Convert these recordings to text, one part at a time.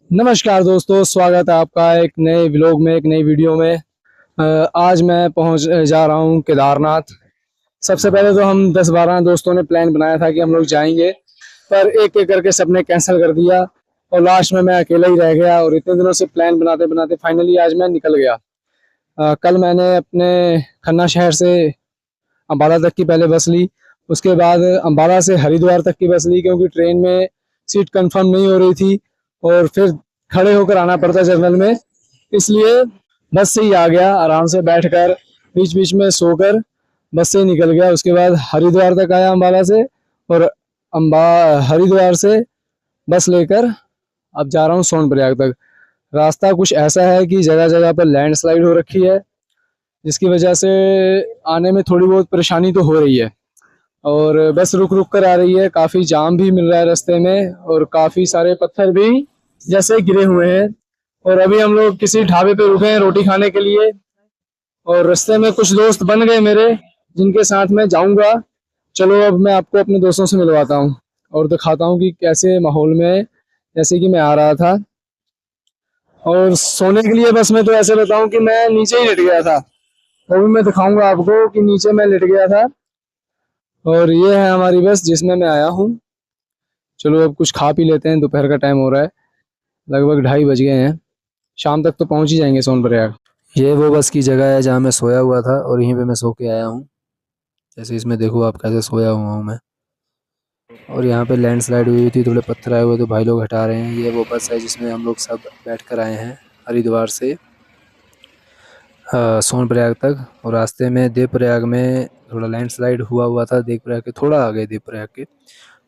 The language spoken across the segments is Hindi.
नमस्कार दोस्तों, स्वागत है आपका एक नए व्लॉग में, एक नई वीडियो में। आज मैं पहुंच जा रहा हूं केदारनाथ। सबसे पहले तो हम 10-12 दोस्तों ने प्लान बनाया था कि हम लोग जाएंगे, पर एक एक करके सबने कैंसिल कर दिया और लास्ट में मैं अकेला ही रह गया। और इतने दिनों से प्लान बनाते बनाते फाइनली आज मैं निकल गया। कल मैंने अपने खन्ना शहर से अम्बाला तक की पहले बस ली, उसके बाद अम्बाला से हरिद्वार तक की बस ली क्योंकि ट्रेन में सीट कंफर्म नहीं हो रही थी और फिर खड़े होकर आना पड़ता जनरल में, इसलिए बस से ही आ गया। आराम से बैठकर बीच बीच में सोकर बस से ही निकल गया। उसके बाद हरिद्वार तक आया अम्बाला से, और अम्बा हरिद्वार से बस लेकर अब जा रहा हूँ सोनप्रयाग तक। रास्ता कुछ ऐसा है कि जगह जगह पर लैंडस्लाइड हो रखी है, जिसकी वजह से आने में थोड़ी बहुत परेशानी तो हो रही है और बस रुक रुक कर आ रही है। काफ़ी जाम भी मिल रहा है रास्ते में और काफ़ी सारे पत्थर भी जैसे गिरे हुए हैं। और अभी हम लोग किसी ढाबे पे रुके हैं रोटी खाने के लिए, और रास्ते में कुछ दोस्त बन गए मेरे जिनके साथ मैं जाऊंगा। चलो अब मैं आपको अपने दोस्तों से मिलवाता हूँ और दिखाता हूँ कि कैसे माहौल में, जैसे कि मैं आ रहा था। और सोने के लिए बस में तो ऐसे बताऊं कि मैं नीचे ही लेट गया था, वो भी मैं दिखाऊंगा आपको कि नीचे मैं लेट गया था। और ये है हमारी बस जिसमें मैं आया हूँ। चलो अब कुछ खा पी लेते हैं, दोपहर का टाइम हो रहा है, लगभग 2:30 बज गए हैं। शाम तक तो पहुंच ही जाएंगे सोनप्रयाग। ये वो बस की जगह है जहाँ मैं सोया हुआ था और यहीं पे मैं सो के आया हूँ। जैसे इसमें देखो आप कैसे सोया हुआ हूँ मैं। और यहाँ पे लैंडस्लाइड हुई थी, थोड़े पत्थर आए हुए तो भाई लोग हटा रहे हैं। ये वो बस है जिसमें हम लोग सब बैठ कर आए हैं हरिद्वार से सोनप्रयाग तक। और रास्ते में देवप्रयाग में थोड़ा लैंडस्लाइड हुआ था, देवप्रयाग के थोड़ा आगे देवप्रयाग के,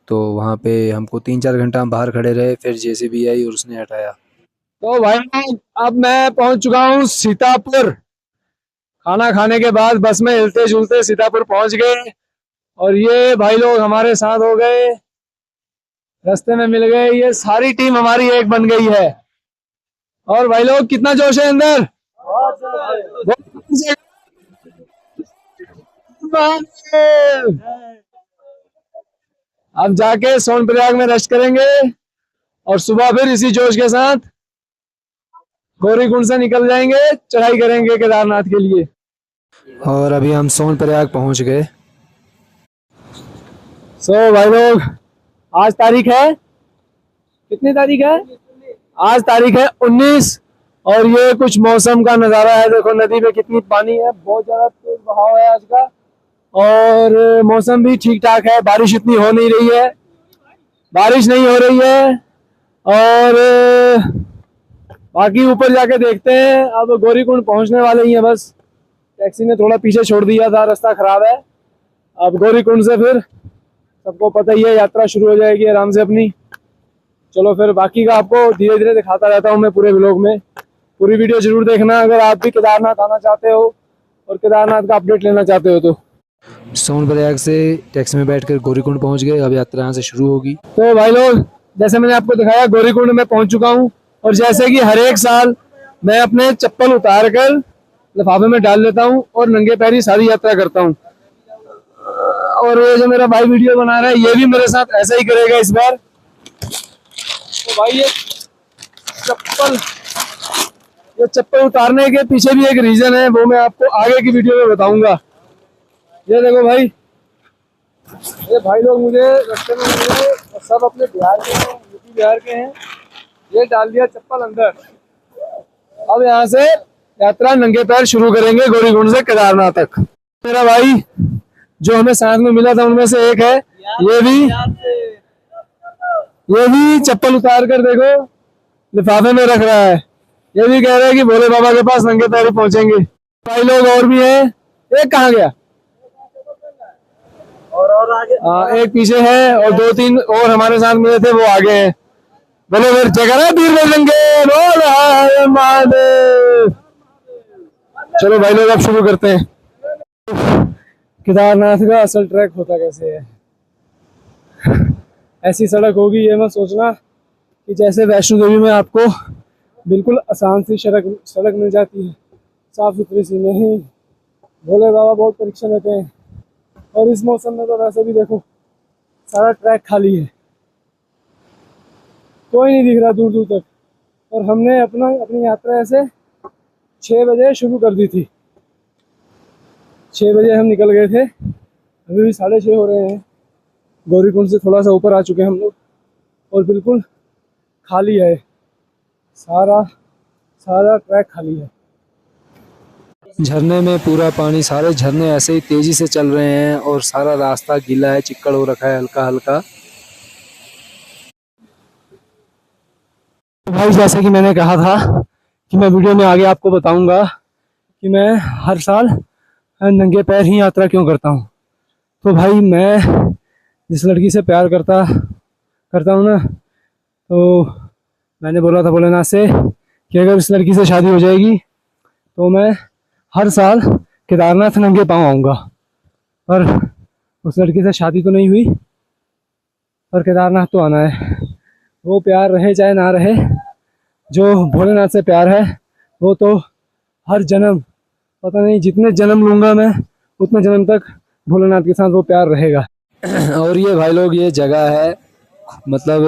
तो वहाँ पे हमको 3-4 घंटा हम बाहर खड़े रहे, फिर जेसीबी आई और उसने हटाया। तो भाई अब मैं पहुंच चुका हूँ सीतापुर। खाना खाने के बाद बस में हिलते झूलते सीतापुर पहुंच गए और ये भाई लोग हमारे साथ हो गए, रास्ते में मिल गए। ये सारी टीम हमारी एक बन गई है। और भाई लोग कितना जोश है अंदर। अब जाके सोनप्रयाग में रेस्ट करेंगे और सुबह फिर इसी जोश के साथ गौरीकुंड से निकल जाएंगे, चढ़ाई करेंगे केदारनाथ के लिए। और अभी हम सोनप्रयाग पहुंच गए। भाई लोग, आज तारीख है, कितनी तारीख है? आज तारीख है 19। और ये कुछ मौसम का नज़ारा है, देखो नदी में कितनी पानी है, बहुत ज़्यादा तेज बहाव है आज का। और मौसम भी ठीक ठाक है, बारिश इतनी हो नहीं रही है, बारिश नहीं हो रही है। और बाकी ऊपर जाके देखते हैं। अब गौरीकुंड पहुंचने वाले ही हैं, बस टैक्सी ने थोड़ा पीछे छोड़ दिया था, रास्ता खराब है। अब गौरीकुंड से फिर सबको पता ही है यात्रा शुरू हो जाएगी आराम से अपनी। चलो फिर बाकी का आपको धीरे धीरे दिखाता रहता हूँ मैं पूरे व्लॉग में। पूरी वीडियो जरूर देखना अगर आप भी केदारनाथ आना चाहते हो और केदारनाथ का अपडेट लेना चाहते हो तो। सोनप्रयाग से टैक्सी में बैठकर गौरीकुंड पहुंच गए, अब यात्रा यहाँ से शुरू होगी। तो भाई लोग, जैसे मैंने आपको दिखाया गौरीकुंड में पहुंच चुका हूँ। और जैसे कि हर एक साल मैं अपने चप्पल उतार कर लिफाफे में डाल लेता हूँ और नंगे पैरी सारी यात्रा करता हूँ। और ये जो मेरा भाई वीडियो बना रहा है ये भी मेरे साथ ऐसा ही करेगा इस बार। तो भाई ये चप्पल उतारने के पीछे भी एक रीजन है, वो मैं आपको आगे की वीडियो में बताऊंगा। ये देखो भाई, ये भाई लोग मुझे रास्ते में मिले, सब अपने बिहार के हैं, यूपी बिहार के हैं। ये डाल दिया चप्पल अंदर। अब यहाँ से यात्रा नंगे पैर शुरू करेंगे गौरीकुंड से केदारनाथ तक। मेरा भाई जो हमें साथ में मिला था उनमें से एक है, ये भी चप्पल उतार कर देखो लिफाफे में रख रहा है। ये भी कह रहा है कि भोले बाबा के पास नंगे पैर पहुंचेंगे। भाई लोग और भी हैं, एक कहाँ गया? और आगे एक पीछे है और 2-3 और हमारे साथ मिले थे, वो आगे हैं। बोलो फिर जगह वीर बजरंगे बोल महादेव। चलो भाई लोग अब शुरू करते हैं। केदारनाथ का असल ट्रैक होता कैसे है, ऐसी सड़क होगी ये मत सोचना कि जैसे वैष्णो देवी में आपको बिल्कुल आसान सी सड़क मिल जाती है, साफ सुथरी सी। नहीं, भोले बाबा बहुत परीक्षा लेते हैं। और इस मौसम में तो वैसे भी देखो सारा ट्रैक खाली है, कोई नहीं दिख रहा दूर दूर तक। और हमने अपनी यात्रा ऐसे 6 बजे शुरू कर दी थी। 6 बजे हम निकल गए थे, अभी भी 6:30 हो रहे हैं। गौरीकुंड से थोड़ा सा ऊपर आ चुके हैं हम लोग और बिल्कुल खाली है, सारा ट्रैक खाली है। झरने में पूरा पानी, सारे झरने ऐसे ही तेजी से चल रहे हैं और सारा रास्ता गीला है, चिक्कड़ हो रखा है हल्का हल्का। तो भाई जैसे कि मैंने कहा था कि मैं वीडियो में आगे आपको बताऊंगा कि मैं हर साल नंगे पैर ही यात्रा क्यों करता हूँ। तो भाई मैं जिस लड़की से प्यार करता हूँ ना, तो मैंने बोला था भोलेनाथ से कि अगर इस लड़की से शादी हो जाएगी तो मैं हर साल केदारनाथ नंगे पाँव आऊँगा। पर उस लड़की से शादी तो नहीं हुई, पर केदारनाथ तो आना है। वो प्यार रहे चाहे ना रहे, जो भोलेनाथ से प्यार है वो तो हर जन्म, पता नहीं जितने जन्म लूँगा मैं उतने जन्म तक भोलेनाथ के साथ वो प्यार रहेगा। और ये भाई लोग, ये जगह है मतलब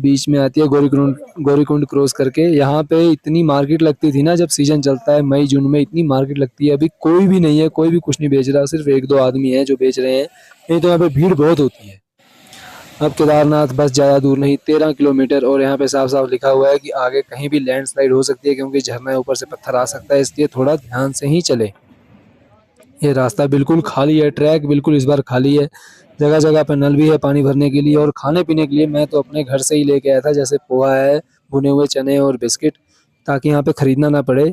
बीच में आती है गौरीकुंड क्रॉस करके। यहाँ पे इतनी मार्केट लगती थी ना जब सीजन चलता है मई जून में, इतनी मार्केट लगती है। अभी कोई भी नहीं है, कोई भी कुछ नहीं बेच रहा, सिर्फ 1-2 आदमी हैं जो बेच रहे हैं, नहीं तो यहाँ पे भीड़ बहुत होती है। अब केदारनाथ बस ज़्यादा दूर नहीं, 13 किलोमीटर, और यहाँ पे साफ साफ लिखा हुआ है कि आगे कहीं भी लैंडस्लाइड हो सकती है क्योंकि झरना ऊपर से पत्थर आ सकता है, इसलिए थोड़ा ध्यान से ही चले। ये रास्ता बिल्कुल खाली है, ट्रैक बिल्कुल इस बार खाली है। जगह जगह पर नल भी है पानी भरने के लिए, और खाने पीने के लिए मैं तो अपने घर से ही लेके आया था, जैसे पोहा है, भुने हुए चने और बिस्किट, ताकि यहाँ पे खरीदना ना पड़े।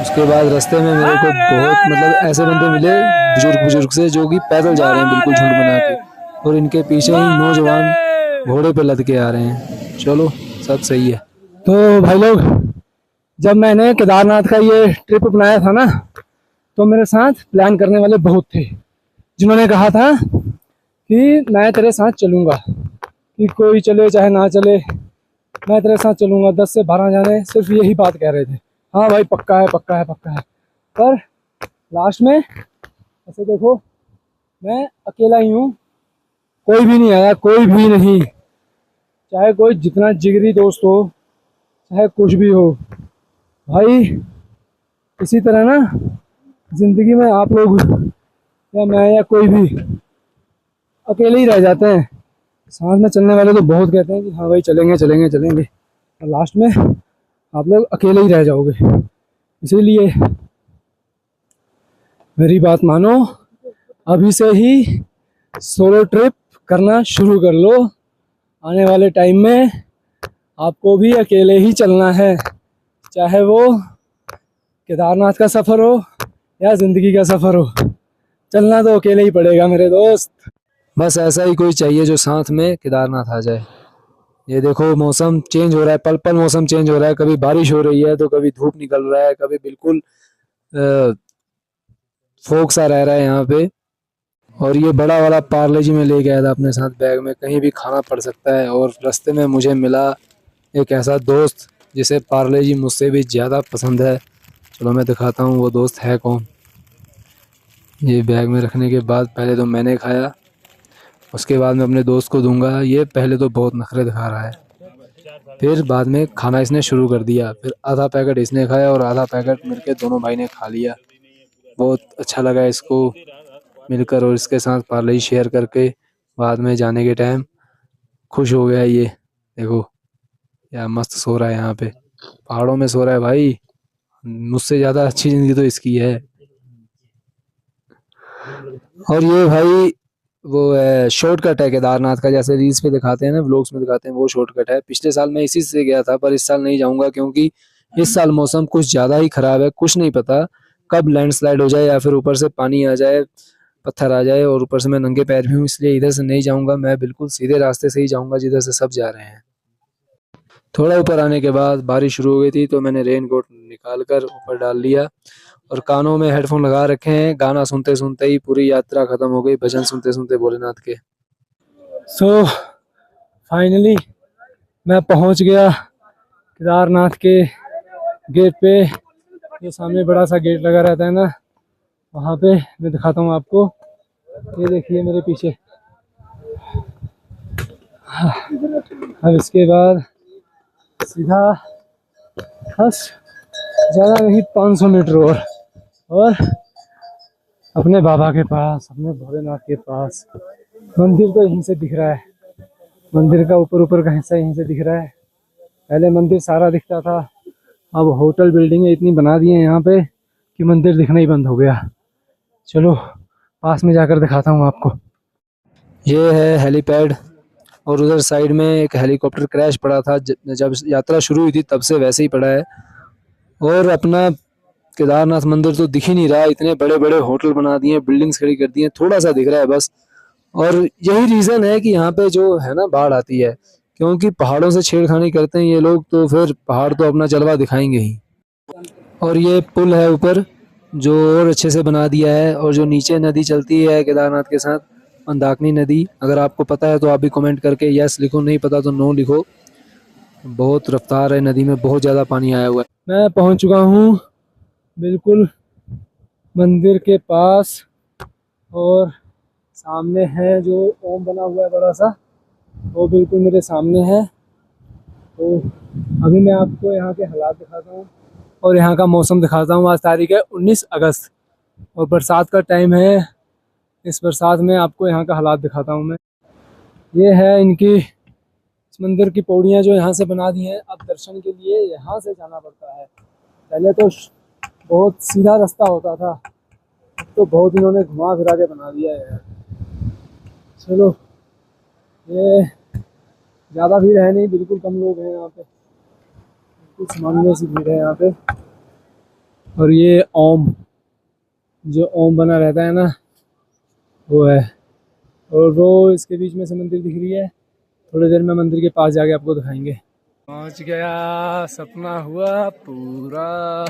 उसके बाद रास्ते में मेरे को बहुत मतलब ऐसे बंदे मिले बुजुर्ग से जो कि पैदल जा रहे हैं बिल्कुल झुंड बना के, और इनके पीछे ही नौजवान घोड़े पे लद के आ रहे हैं। चलो सब सही है। तो भाई लोग, जब मैंने केदारनाथ का ये ट्रिप बनाया था ना, तो मेरे साथ प्लान करने वाले बहुत थे जिन्होंने कहा था कि मैं तेरे साथ चलूँगा, कि कोई चले चाहे ना चले मैं तेरे साथ चलूँगा। 10 से 12 जाने सिर्फ यही बात कह रहे थे, हाँ भाई पक्का है पक्का है पक्का है। पर लास्ट में ऐसे देखो, मैं अकेला ही हूँ, कोई भी नहीं आया, कोई भी नहीं। चाहे कोई जितना जिगरी दोस्त हो, चाहे कुछ भी हो भाई, इसी तरह ना जिंदगी में आप लोग या मैं या कोई भी अकेले ही रह जाते हैं। साथ में चलने वाले तो बहुत कहते हैं कि हाँ भाई चलेंगे चलेंगे चलेंगे, और लास्ट में आप लोग अकेले ही रह जाओगे। इसीलिए मेरी बात मानो, अभी से ही सोलो ट्रिप करना शुरू कर लो। आने वाले टाइम में आपको भी अकेले ही चलना है, चाहे वो केदारनाथ का सफ़र हो या ज़िंदगी का सफ़र हो, चलना तो अकेले ही पड़ेगा मेरे दोस्त। बस ऐसा ही कोई चाहिए जो साथ में केदारनाथ आ जाए। ये देखो मौसम चेंज हो रहा है, पल पल मौसम चेंज हो रहा है, कभी बारिश हो रही है तो कभी धूप निकल रहा है, कभी बिल्कुल फोक सा रह रहा है यहाँ पे। और ये बड़ा वाला पार्ले जी में ले गया था अपने साथ बैग में, कहीं भी खाना पड़ सकता है। और रास्ते में मुझे मिला एक ऐसा दोस्त जिसे पार्ले जी मुझसे भी ज़्यादा पसंद है। चलो मैं दिखाता हूँ वो दोस्त है कौन। ये बैग में रखने के बाद पहले तो मैंने खाया, उसके बाद मैं अपने दोस्त को दूंगा। ये पहले तो बहुत नखरे दिखा रहा है, फिर बाद में खाना इसने शुरू कर दिया, फिर आधा पैकेट इसने खाया और आधा पैकेट मिलके दोनों भाई ने खा लिया। बहुत अच्छा लगा इसको मिलकर और इसके साथ पार्ले शेयर करके। बाद में जाने के टाइम खुश हो गया। ये देखो यार मस्त सो रहा है, यहाँ पे पहाड़ों में सो रहा है भाई। मुझसे ज़्यादा अच्छी ज़िंदगी तो इसकी है। और ये भाई वो शॉर्टकट है केदारनाथ का, जैसे रील्स पे दिखाते हैं ना, व्लॉग्स में दिखाते हैं, वो शॉर्टकट है। पिछले साल मैं इसी से गया था, पर इस साल नहीं जाऊंगा क्योंकि इस साल मौसम कुछ ज़्यादा ही ख़राब है। कुछ नहीं पता कब लैंडस्लाइड हो जाए या फिर ऊपर से पानी आ जाए, पत्थर आ जाए, और ऊपर से मैं नंगे पैर भी हूँ, इसलिए इधर से नहीं जाऊँगा। मैं बिल्कुल सीधे रास्ते से ही जाऊँगा जिधर से सब जा रहे हैं। थोड़ा ऊपर आने के बाद बारिश शुरू हो गई थी, तो मैंने रेन कोट निकाल कर ऊपर डाल लिया और कानों में हेडफोन लगा रखे हैं। गाना सुनते सुनते ही पूरी यात्रा खत्म हो गई, भजन सुनते सुनते भोलेनाथ के। सो फाइनली मैं पहुंच गया केदारनाथ के गेट पे। ये सामने बड़ा सा गेट लगा रहता है ना, वहाँ पे मैं दिखाता हूँ आपको। ये देखिए मेरे पीछे। अब इसके बाद सीधा बस ज़्यादा नहीं 500 मीटर और अपने बाबा के पास, अपने भोलेनाथ के पास। मंदिर तो यहीं से दिख रहा है, मंदिर का ऊपर का हिस्सा यहीं से दिख रहा है। पहले मंदिर सारा दिखता था, अब होटल बिल्डिंगें इतनी बना दी हैं यहाँ पे कि मंदिर दिखना ही बंद हो गया। चलो पास में जाकर दिखाता हूँ आपको। ये है हेलीपैड और उधर साइड में एक हेलीकॉप्टर क्रैश पड़ा था जब यात्रा शुरू हुई थी, तब से वैसे ही पड़ा है। और अपना केदारनाथ मंदिर तो दिख ही नहीं रहा, इतने बड़े बड़े होटल बना दिए, बिल्डिंग्स खड़ी कर दी हैं, थोड़ा सा दिख रहा है बस। और यही रीज़न है कि यहाँ पे जो है ना बाढ़ आती है, क्योंकि पहाड़ों से छेड़खानी करते हैं ये लोग, तो फिर पहाड़ तो अपना जलवा दिखाएंगे ही। और ये पुल है ऊपर जो और अच्छे से बना दिया है, और जो नीचे नदी चलती है केदारनाथ के साथ, मंदाकिनी नदी, अगर आपको पता है तो आप भी कमेंट करके यस लिखो, नहीं पता तो नो लिखो। बहुत रफ्तार है नदी में, बहुत ज़्यादा पानी आया हुआ है। मैं पहुँच चुका हूँ बिल्कुल मंदिर के पास, और सामने है जो ओम बना हुआ है बड़ा सा, वो बिल्कुल मेरे सामने है। तो अभी मैं आपको यहाँ के हालात दिखाता हूँ और यहाँ का मौसम दिखाता हूँ। आज तारीख है 19 अगस्त और बरसात का टाइम है। इस बरसात में आपको यहाँ का हालात दिखाता हूँ मैं। ये है इनकी इस मंदिर की पौड़ियाँ जो यहाँ से बना दी हैं। अब दर्शन के लिए यहाँ से जाना पड़ता है, पहले तो बहुत सीधा रास्ता होता था, अब तो बहुत इन्होंने घुमा फिरा के बना दिया है। चलो, ये ज़्यादा भीड़ है नहीं, बिल्कुल कम लोग हैं यहाँ पे, बिल्कुल सामान्य सी भीड़ है यहाँ पे। और ये ओम, जो ओम बना रहता है ना, वो है। और वो इसके बीच में से मंदिर दिख रही है। थोड़ी देर में मंदिर के पास जाके आपको दिखाएंगे। पहुँच गया, सपना हुआ पूरा।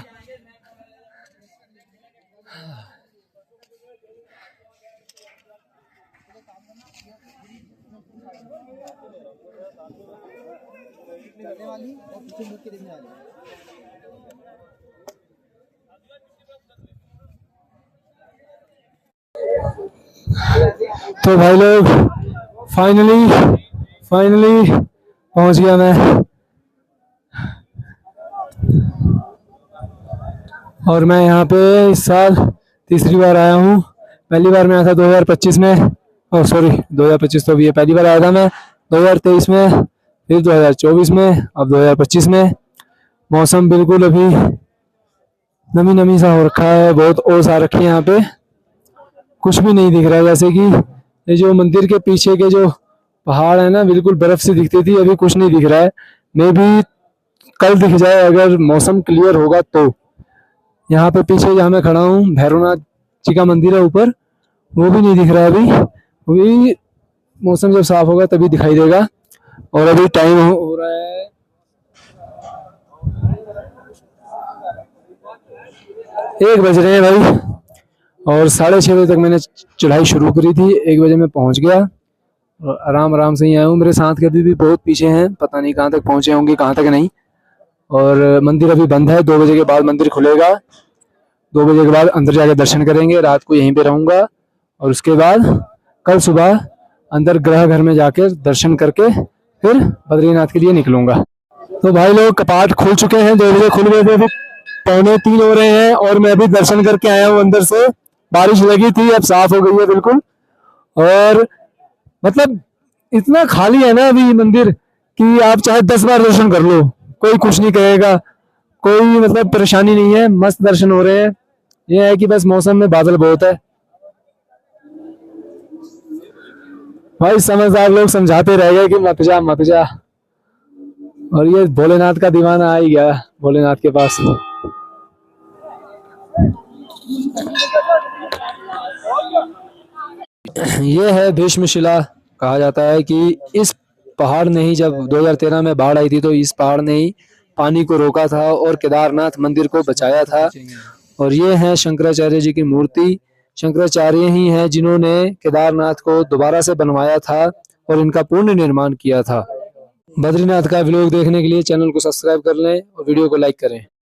तो भाई लोग फाइनली पहुंच गया मैं। और मैं यहाँ पे इस साल तीसरी बार आया हूँ। पहली बार मैं आया था 2025 में, ओह सॉरी 2025 तो भी है, पहली बार आया था मैं 2023 में, फिर 2024 में, अब 2025 में। मौसम बिल्कुल अभी नमी नमी सा हो रखा है, बहुत ओस आ रखी है यहाँ पे, कुछ भी नहीं दिख रहा है। जैसे कि ये जो मंदिर के पीछे के जो पहाड़ है ना, बिल्कुल बर्फ से दिखती थी, अभी कुछ नहीं दिख रहा है। मे भी कल दिख जाए अगर मौसम क्लियर होगा तो। यहाँ पे पीछे जहाँ मैं खड़ा हूँ भैरवनाथ जी का मंदिर है ऊपर, वो भी नहीं दिख रहा है अभी। अभी मौसम जब साफ होगा तभी दिखाई देगा। और अभी टाइम हो रहा है 1 बज रहे हैं भाई, और 6:30 बजे तक मैंने चढ़ाई शुरू करी थी। 1 बजे मैं पहुंच गया और आराम से ही आया हूँ। मेरे साथ के अभी भी बहुत पीछे हैं, पता नहीं कहाँ तक पहुंचे होंगे, कहाँ तक नहीं। और मंदिर अभी बंद है, 2 बजे के बाद मंदिर खुलेगा। 2 बजे के बाद अंदर जाके दर्शन करेंगे, रात को यहीं पे रहूँगा। और उसके बाद कल सुबह अंदर गृह घर में जाकर दर्शन करके फिर बद्रीनाथ के लिए निकलूंगा। तो भाई लोग कपाट खुल चुके हैं, 2 बजे खुल गए थे, 2:45 हो रहे हैं और मैं अभी दर्शन करके आया हूँ अंदर से। बारिश लगी थी, अब साफ हो गई है बिल्कुल। और मतलब इतना खाली है ना अभी मंदिर कि आप चाहे 10 बार दर्शन कर लो, कोई कुछ नहीं कहेगा, कोई मतलब परेशानी नहीं है, मस्त दर्शन हो रहे हैं। ये है कि बस मौसम में बादल बहुत है। भाई समझदार लोग समझाते रह गए कि मत जा मत जा, और ये भोलेनाथ का दीवाना आ ही गया भोलेनाथ के पास। ये है भीष्मशिला। कहा जाता है कि इस पहाड़ ने ही, जब 2013 में बाढ़ आई थी तो इस पहाड़ ने ही पानी को रोका था और केदारनाथ मंदिर को बचाया था। और ये है शंकराचार्य जी की मूर्ति। शंकराचार्य ही हैं जिन्होंने केदारनाथ को दोबारा से बनवाया था और इनका पूर्ण निर्माण किया था। बद्रीनाथ का व्लॉग देखने के लिए चैनल को सब्सक्राइब कर लें और वीडियो को लाइक करें।